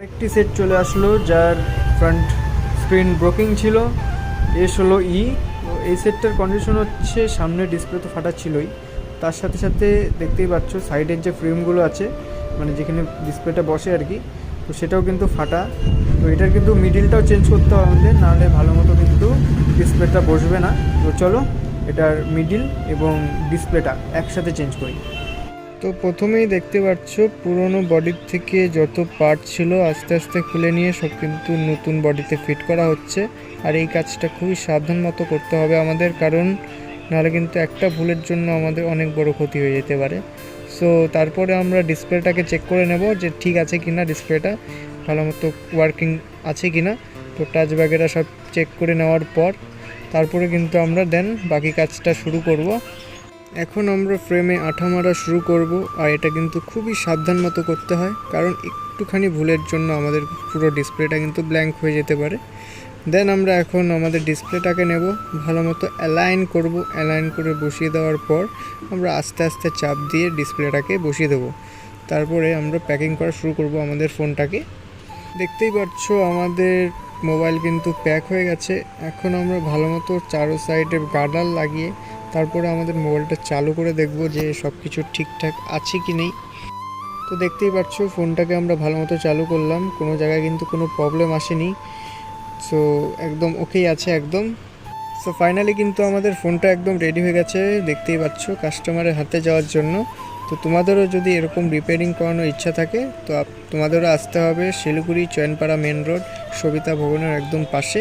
একটি সেট চলে আসলো যার ফ্রন্ট স্ক্রিন ব্রোকিং ছিল, S16E। তো এই সেটটার কন্ডিশন হচ্ছে সামনে ডিসপ্লে তো ফাটা ছিলই, তার সাথে সাথে দেখতেই পাচ্ছ সাইডের যে ফ্রেমগুলো আছে, মানে যেখানে ডিসপ্লেটা বসে আর কি, তো সেটাও কিন্তু ফাটা। তো এটার কিন্তু মিডিলটাও চেঞ্জ করতে হবে আমাদের, নাহলে ভালো মতো কিন্তু ডিসপ্লেটা বসবে না। তো চলো এটার মিডিল এবং ডিসপ্লেটা একসাথে চেঞ্জ করি। তো প্রথমেই দেখতে পাচ্ছ পুরনো বডির থেকে যত পার্ট ছিল আস্তে আস্তে খুলে নিয়ে সব কিন্তু নতুন বডিতে ফিট করা হচ্ছে। আর এই কাজটা খুবই সাবধান মতো করতে হবে আমাদের, কারণ নাহলে কিন্তু একটা ভুলের জন্য আমাদের অনেক বড় ক্ষতি হয়ে যেতে পারে। সো তারপরে আমরা ডিসপ্লেটাকে চেক করে নেব যে ঠিক আছে কিনা, ডিসপ্লেটা ভালো মতো ওয়ার্কিং আছে কিনা। তো টাচ বাগেরা সব চেক করে নেওয়ার পর তারপরে কিন্তু আমরা দেন বাকি কাজটা শুরু করব। এখন আমরা ফ্রেমে আঠা মারা শুরু করব, আর এটা কিন্তু খুবই সাবধান মতো করতে হয়, কারণ একটুখানি ভুলের জন্য আমাদের পুরো ডিসপ্লেটা কিন্তু ব্ল্যাঙ্ক হয়ে যেতে পারে। দেন আমরা এখন আমাদের ডিসপ্লেটাকে নেব, ভালো মতো অ্যালাইন করব। অ্যালাইন করে বসিয়ে দেওয়ার পর আমরা আস্তে আস্তে চাপ দিয়ে ডিসপ্লেটাকে বসিয়ে দেবো। তারপরে আমরা প্যাকিং করা শুরু করব আমাদের ফোনটাকে। দেখতেই পাচ্ছ আমাদের মোবাইল কিন্তু প্যাক হয়ে গেছে। এখন আমরা ভালো মতো চারো সাইডে গার্ডার লাগিয়ে তারপরে আমাদের মোবাইলটা চালু করে দেখব যে সব কিছু ঠিকঠাক আছে কি নেই। তো দেখতেই পাচ্ছ ফোনটাকে আমরা ভালো মতো চালু করলাম, কোনো জায়গায় কিন্তু কোনো প্রবলেম আসেনি। সো একদম ওকেই আছে একদম। সো ফাইনালি কিন্তু আমাদের ফোনটা একদম রেডি হয়ে গেছে, দেখতেই পাচ্ছ কাস্টমারের হাতে যাওয়ার জন্য। তো তোমাদেরও যদি এরকম রিপেয়ারিং করানোর ইচ্ছা থাকে তো তোমাদেরও আসতে হবে শিলিগুড়ি চয়নপাড়া মেন রোড সবিতা ভবনের একদম পাশে।